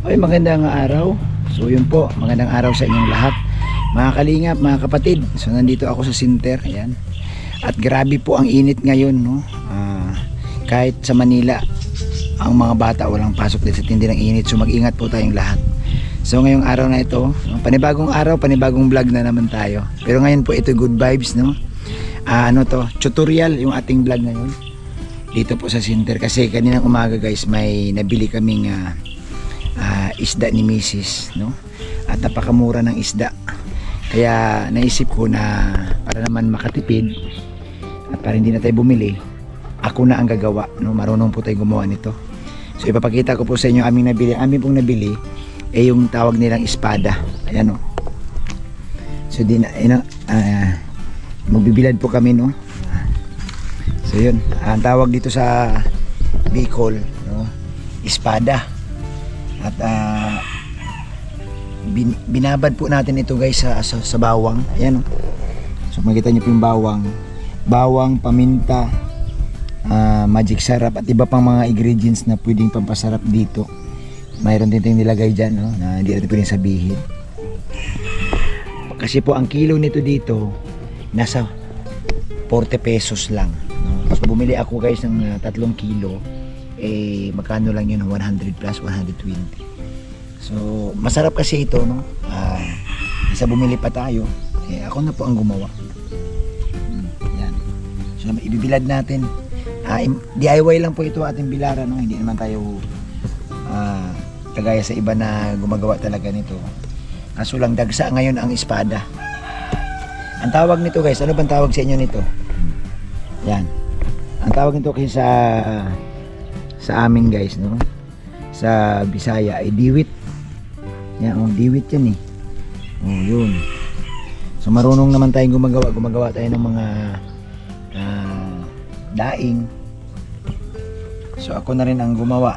Ay, magandang araw. So yun po, magandang araw sa inyong lahat, mga kalingap, mga kapatid. So nandito ako sa center, ayan. At grabe po ang init ngayon, no? Kahit sa Manila, ang mga bata walang pasok din sa tindi ng init. So mag-ingat po tayong lahat. So ngayong araw na ito, panibagong araw, panibagong vlog na naman tayo. Pero ngayon po ito good vibes, no? Tutorial yung ating vlog ngayon. Dito po sa center kasi kaninang umaga guys, may nabili kaming isda ni Mrs., no? At napakamura ng isda. Kaya naisip ko na para naman makatipid at para hindi na tayo bumili, ako na ang gagawa, no? Marunong po tayo gumawa nito. So ipapakita ko po sa inyo aming nabili. Aming pong nabili yung tawag nilang espada. Ayan, no? So magbibilad po kami, no? So yun, ang tawag dito sa Bicol, no? Espada. At binabad po natin ito guys sa bawang. Ayan, oh. So makita niyo po yung bawang, paminta, magic sarap at iba pang mga ingredients na pwedeng pampasarap dito. Mayroon din tayong nilagay dyan, no? Na hindi natin pwedeng sabihin. Kasi po ang kilo nito dito nasa 40 pesos lang, no? So bumili ako guys ng 3 kilo. Magkano lang yun, 100 plus 120. So masarap kasi ito, no? Isa bumili pa tayo, ako na po ang gumawa. Yan. So ibibilad natin, DIY lang po ito ating bilaran, no? Hindi naman tayo kagaya sa iba na gumagawa talaga nito. Kaso lang dagsa ngayon ang espada. Ang tawag nito guys, ano bang tawag sa inyo nito? Yan, ang tawag nito kasi sa amin guys, no? Sa Bisaya ay diwit. Yan, diwit yan eh. Yun. So marunong naman tayong gumagawa tayo ng mga daing. So ako na rin ang gumawa.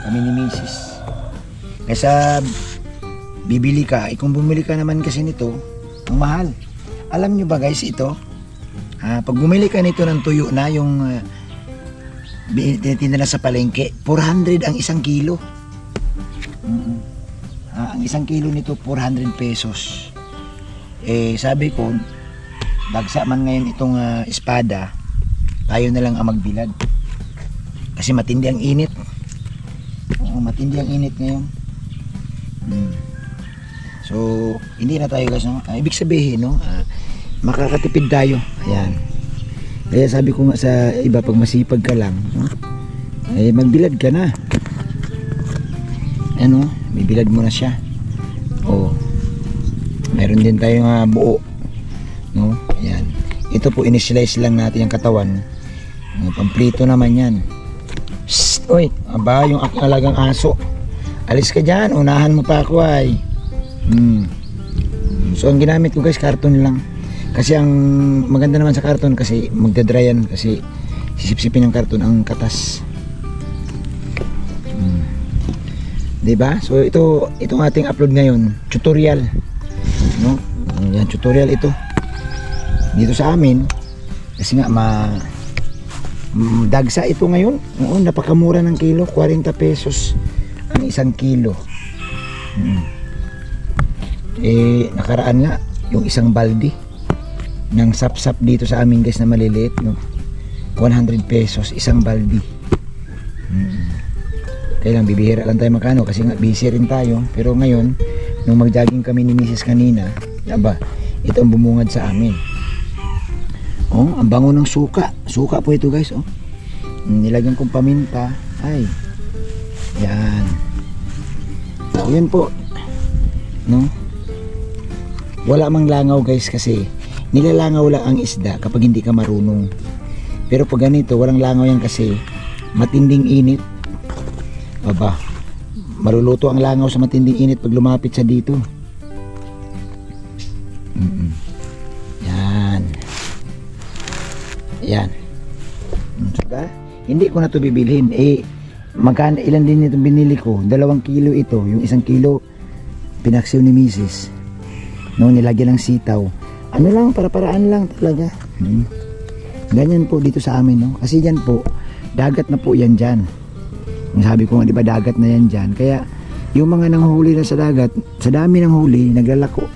Kami ni Mrs. Kaysa bibili ka, kung bumili ka naman kasi nito, ang mahal. Alam nyo ba guys ito? Pag bumili ka nito ng tuyo na yung tinitinda na sa palengke, 400 ang 1 kilo. Ang 1 kilo nito 400 pesos. Sabi ko, dagsa man ngayon itong espada, tayo na lang ang magbilad. Kasi matindi ang init. Matindi ang init ngayon. So, hindi na tayo guys, no? Ibig sabihin, no? Makakatipid tayo. Ayan. Kaya sabi ko nga sa iba, pag masipag ka lang, no? Magbilad ka na. Ano, bibilad mo na siya. Meron din tayong buo, no? Ayan. Ito po, inislice lang natin yung katawan. Pamplito naman yan. Shhh! Oy, aba, yung aking alagang aso. Alis ka dyan, unahan mo pa ako ay. So ang ginamit ko guys, karton lang. Kasi ang maganda naman sa karton kasi magdadry yan, kasi sisipsipin ng karton ang katas. Diba? So itong ating upload ngayon, tutorial, no? Yan, tutorial ito dito sa amin kasi nga dagsa ito ngayon. Napakamura ng kilo, 40 pesos ang 1 kilo. Nakaraan nga yung isang balde ng sapsap dito sa amin guys na maliliit, no? 100 pesos isang balde. Kaya lang bibihira lang tayo makano kasi nga busy rin tayo. Pero ngayon nung mag-jogging kami ni Mrs. kanina, aba, ito ang bumungad sa amin. Ang bango ng suka po ito guys. Nilagyan kong paminta. Ay, yan. So yun po, no? Wala mang langaw guys kasi nilalangaw lang ang isda kapag hindi ka marunong. Pero pag ganito, walang langaw yan kasi matinding init. Aba, maluluto ang langaw sa matinding init pag lumapit sa dito. Yan. Diba? Hindi ko na ito bibilhin. Magkano, ilan din itong binili ko? 2 kilo ito. Yung 1 kilo pinaksiw ni Mrs. No, nilagyan ng sitaw. Ano lang, para-paraan lang talaga. Ganyan po dito sa amin, no? Kasi dyan po, dagat na po yan dyan. Yung sabi ko nga, di ba dagat na yan dyan. Kaya yung mga nanghuli na sa dagat, sa dami ng huli, naglalako.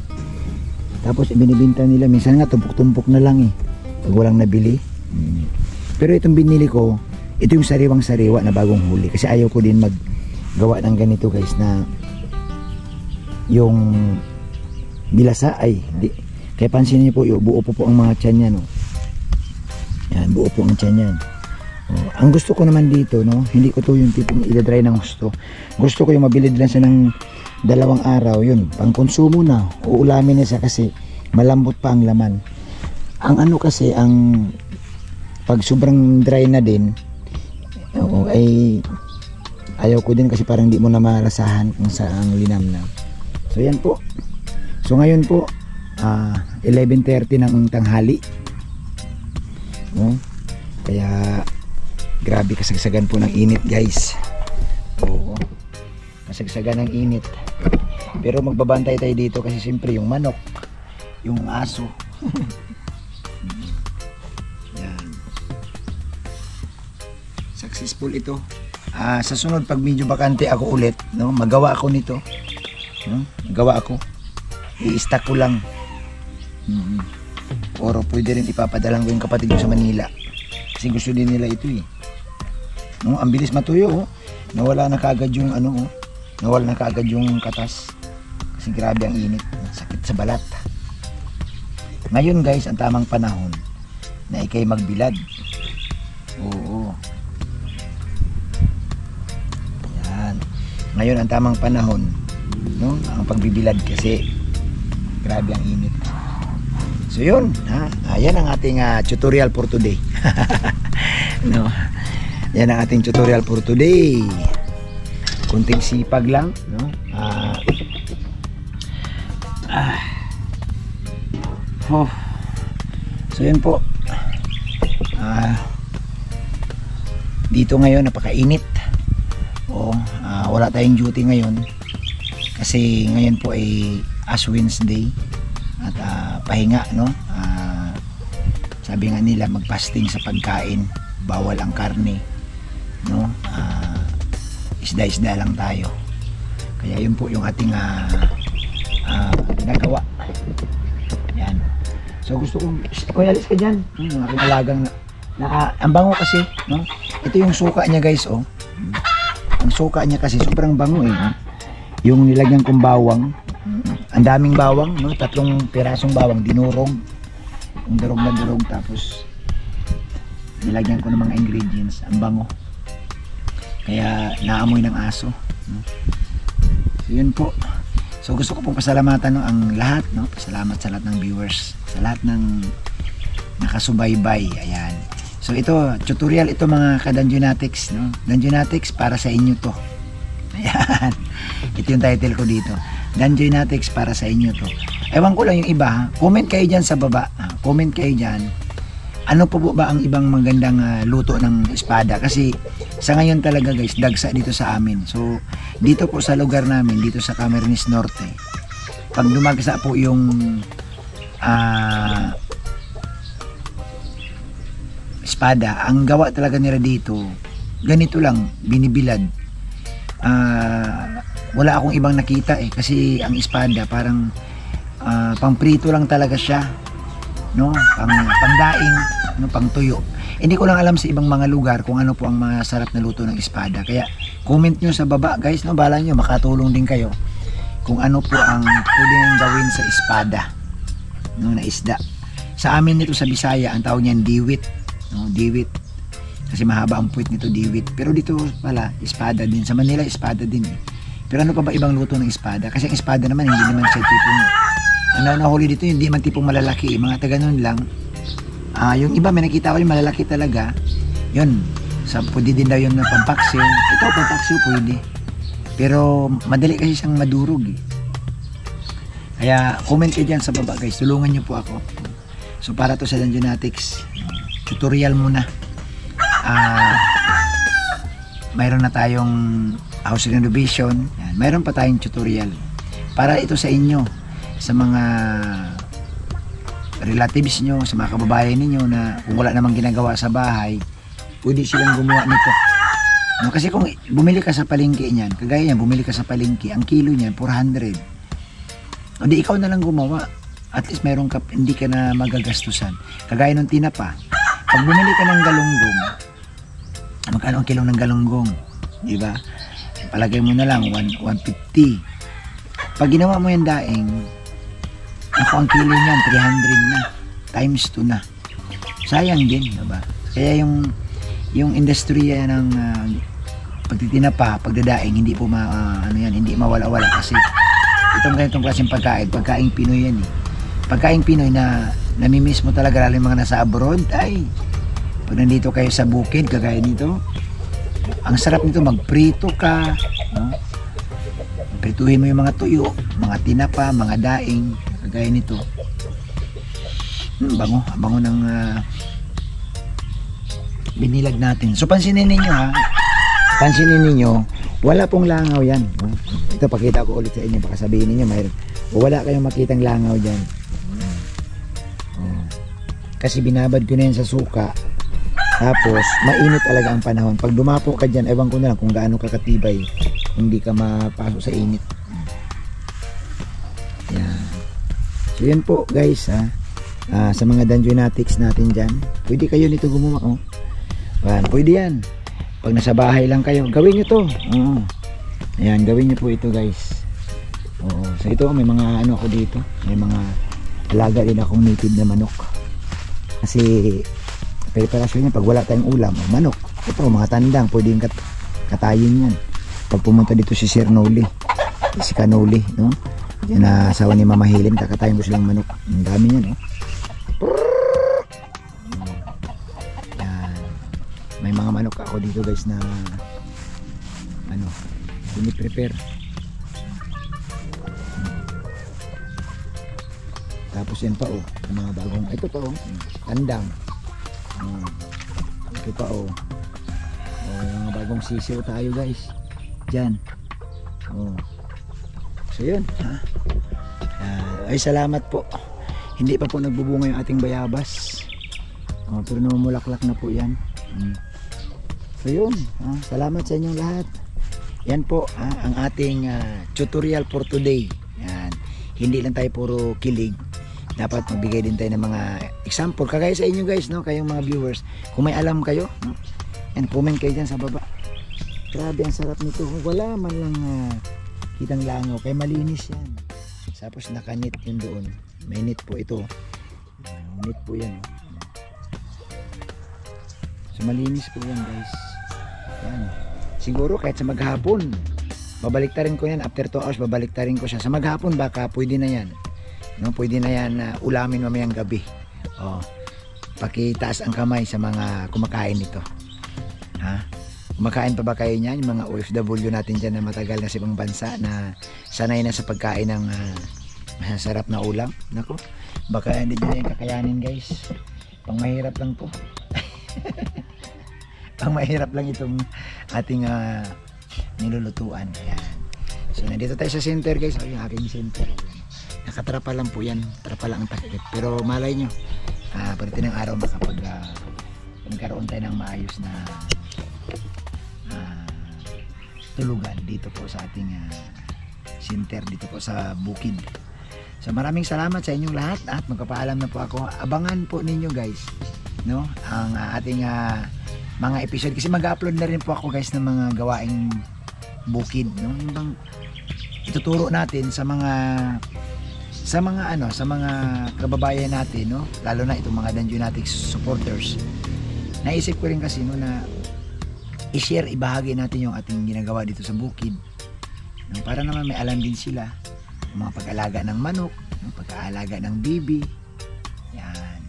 Tapos ibinibinta nila, minsan nga tumpok-tumpok na lang pag walang nabili. Pero itong binili ko, ito yung sariwang-sariwa na bagong huli. Kasi ayaw ko din maggawa ng ganito guys, na yung dilasa kaya pansinin niyo po, buo po ang mga tiyan yan. Yan, buo po ang tiyan yan. Ang gusto ko naman dito, hindi ko to yung tipong i-dry ng gusto. Gusto ko yung mabilid lang siya ng 2 araw, yun, pang konsumo na, uulamin na siya kasi malambot pa ang laman. Ang kasi, pag sobrang dry na din, ay ayaw ko din kasi parang di mo na marasahan kung saan linamnam. So yan po. So ngayon po, 11:30 ng tanghali. Kaya grabe kasagsagan po ng init guys. Oo. Kasagsagan ng init. Pero magbabantay tayo dito kasi siyempre yung manok, yung aso. Yan. Successful ito. Sa sunod pag medyo bakante ako ulit, magawa ako nito. Magawa ako. I-stack ko lang. Oro pwede rin ipapadalang ko yung kapatid ko sa Manila. Kasi gusto din nila ito ang bilis matuyo. Nawala na kaagad yung nawala na kaagad yung katas. Kasi grabe ang init. Sakit sa balat. Ngayon guys, ang tamang panahon na ikay magbilad. Oo. Yan. Ngayon ang tamang panahon, ang pagbibilad kasi grabe ang init. So yun, ayan ang ating tutorial for today. Yan ang ating tutorial for today. Kunting sipag lang, So yun po. Dito ngayon napakainit. Wala tayong duty ngayon. Kasi ngayon po ay Ash Wednesday at pahinga, sabi nga nila mag-fasting sa pagkain, bawal ang karne, isda-isda lang tayo. Kaya yun po yung ating ginagawa. Yan. So gusto kong, Kuya alis ka dyan, aking alagang ang bango kasi, ito yung suka niya guys, ang suka niya kasi sobrang bango yung nilagyan kong bawang, ang daming bawang, 3 pirasong bawang dinurog, yung durog na durog, tapos nilagyan ko ng mga ingredients, ang bango, kaya naamoy ng aso. So yun po. So gusto ko pong pasalamatan ang lahat, pasalamat sa lahat ng viewers, sa lahat ng nakasubaybay. Ayan. So ito, tutorial ito mga ka-Dungeonatics, Dungeonatics para sa inyo to. Ayan. Ito yung title ko dito. Dungeonatics para sa inyo to. Ewan ko lang yung iba, comment kayo dyan sa baba. Comment kayo dyan. Ano po ba ang ibang magandang luto ng espada? Kasi sa ngayon talaga guys, dagsa dito sa amin. So dito po sa lugar namin, dito sa Camarines Norte, pag dumagsa po yung espada, ang gawa talaga nila dito, ganito lang, binibilad. Wala akong ibang nakita kasi ang espada parang pangprito lang talaga siya, pangdaing, pangtuyo. Hindi ko lang alam sa ibang mga lugar kung ano po ang masarap na luto ng espada. Kaya comment nyo sa baba guys, bala nyo makatulong din kayo kung ano po ang pwedeng gawin sa espada, na isda. Sa amin nito sa Bisaya, ang tawag niyan diwit, diwit. Kasi mahaba ang puwit nito, diwit. Pero dito pala, espada din. Sa Manila, espada din. Pero ano pa ba ibang luto ng espada? Kasi ang espada naman, hindi naman siya tipong, ang nahuli dito, hindi man tipong malalaki. Mga taganon lang. Yung iba, may nakita ko yung malalaki talaga. Yun. Pwede din daw yung pampaksiw. Ito, pampaksiw pwede. Pero madali kasi siyang madurog. Kaya comment kayo dyan sa baba guys. Tulungan nyo po ako. So para to sa Dungeonatics, tutorial muna. Mayroon na tayong house renovation. Yan. Mayroon pa tayong tutorial. Para ito sa inyo, sa mga relatives nyo, sa mga kababayan ninyo na kung wala namang ginagawa sa bahay, pwede silang gumawa nito. No, kasi kung bumili ka sa palengke niyan, kagaya niyan, bumili ka sa palengke, ang kilo niyan 400. O di ikaw na lang gumawa. At least meron ka, hindi ka na magagastusan. Kagaya ng tinapa. Pag bumili ka ng galunggong, magkano ang kilo ng galunggong? Di ba? Palagay mo na lang 150. Pag ginawa mo yung daing, ako ang kilo niyan 300 na. Times 2 na. Sayang din, di ba? Kaya yung industriya ng pagtitinapa, pagdadaing, hindi po hindi mawala-wala kasi itong ganitong klaseng pagkain Pinoy yan eh. Pagkain Pinoy na namimiss mo talaga, lalo yung mga nasa abroad, ay pag nandito kayo sa bukid kagaya nito, ang sarap nito, magprito ka, no? Prituhin mo yung mga tuyo, mga tinapa, mga daing kagaya nito. Bango ng binilag natin. So pansinin ninyo, wala pong langaw yan. Ito, pakita ko ulit sa inyo, baka sabihin ninyo mayroon, wala kayong makitang langaw dyan. Kasi binabad ko na yan sa suka, tapos mainit talaga ang panahon. Pag dumapo ka dyan, ewan ko na lang kung gaano kakatibay, hindi ka mapasok sa init. Yan. So yan po guys, sa mga Danjonatics natin dyan, pwede kayo nito gumawa. Pwede yan. Pag nasa bahay lang kayo, gawin nyo to. Ayan, gawin nyo po ito guys. So ito, may mga ako dito, may mga alaga din akong native na manok. Kasi preparasyon niya, pag wala tayong ulam, manok. Ito, mga tandang, pwedeng katayin yan. Pag pumunta dito si Sir Noli, si Kanoli, no? Yan na asawa ni Mama Helen, kakatayin ko silang manok. Ang dami yan, no? Yan. May mga manok ako dito guys na piniprepare. Tapos yan pa mga bagong, ito pa tandang. Ito pa mga bagong sisiw tayo guys dyan. So yun, ay salamat po, hindi pa po nagbubunga yung ating bayabas, pero namumulaklak na po yan. So yun, salamat sa inyong lahat. Yan po ang ating tutorial for today. Yan. Hindi lang tayo puro kilig, dapat magbigay din tayo ng mga example kagaya sa inyo guys, no? Kayong mga viewers, kung may alam kayo, yan, comment kayo dyan sa baba. Grabe ang sarap nito, wala man lang kitang langaw, kaya malinis yan. Tapos nakanit yun doon, may net po ito, net po yan. So malinis po yan guys. Yan. Siguro kahit sa maghapon, babaliktarin ko yan, after 2 hours babaliktarin ko siya. Sa maghapon baka pwede na yan, no? Pwede na yan ulamin mamayang gabi. Pakitaas ang kamay sa mga kumakain nito. Kumakain pa ba kayo niyan, yung mga OFW natin dyan na matagal na sa ibang bansa, na sanay na sa pagkain ng masarap na ulam? Nako, baka hindi nyo yung kakayanin guys. Pang mahirap lang po. Pang mahirap lang itong ating nilulutuan. Ayan. So nandito tayo sa center guys, yung aking center. Nakatrapa lang po yan, trapa lang ang takip. Pero malay nyo, pagdating ng araw magkaroon tayo ng maayos na tulugan dito po sa ating center, dito po sa bukid. So maraming salamat sa inyong lahat at magpapaalam na po ako. Abangan po ninyo guys, no, ang ating mga episode, kasi mag-upload na rin po ako guys ng mga gawaing bukid, no? Yung bang ituturo natin sa mga kababayan natin, no? Lalo na itong mga Danjonatics supporters. Naisip ko rin kasi, no, na i-share, ibahagi natin yung ating ginagawa dito sa bukid, no? Para naman may alam din sila yung mga pag-alaga ng manok, yung pag-aalaga ng bibi. Yan,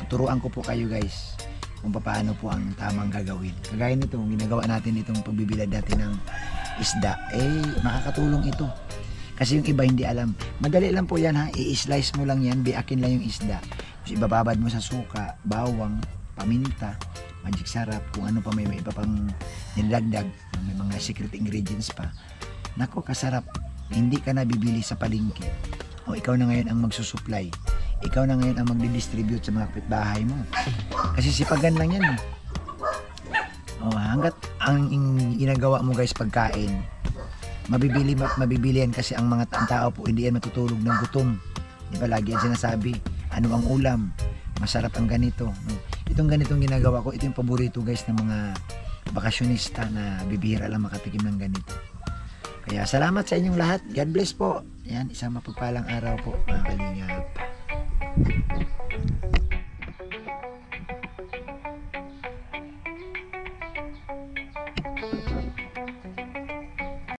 tuturuan ko po kayo guys kung paano po ang tamang gagawin. Kagaya nito, ginagawa natin itong pagbibilad natin ng isda, makakatulong ito. Kasi yung iba hindi alam. Madali lang po yan i-slice mo lang yan, biakin lang yung isda. Tapos ibababad mo sa suka, bawang, paminta, magic sarap, kung ano pa, may iba pang nilagdag, may mga secret ingredients pa. Nako, kasarap. Hindi ka na bibili sa palengke. O ikaw na ngayon ang magsusupply. Ikaw na ngayon ang magdi-distribute sa mga kapitbahay mo. Kasi sipagan lang yan. ang ginagawa mo guys pagkain, mabibilihan kasi ang mga ang tao po, hindi yan matutulog ng gutom. Di ba lagi yan sinasabi, ano ang ulam, masarap ang ganito, no? Itong ganitong ginagawa ko, ito yung paborito guys ng mga bakasyonista na bibihira lang makatikim ng ganito. Kaya salamat sa inyong lahat. God bless po. Yan, isang mapagpalang araw po mga kalingap.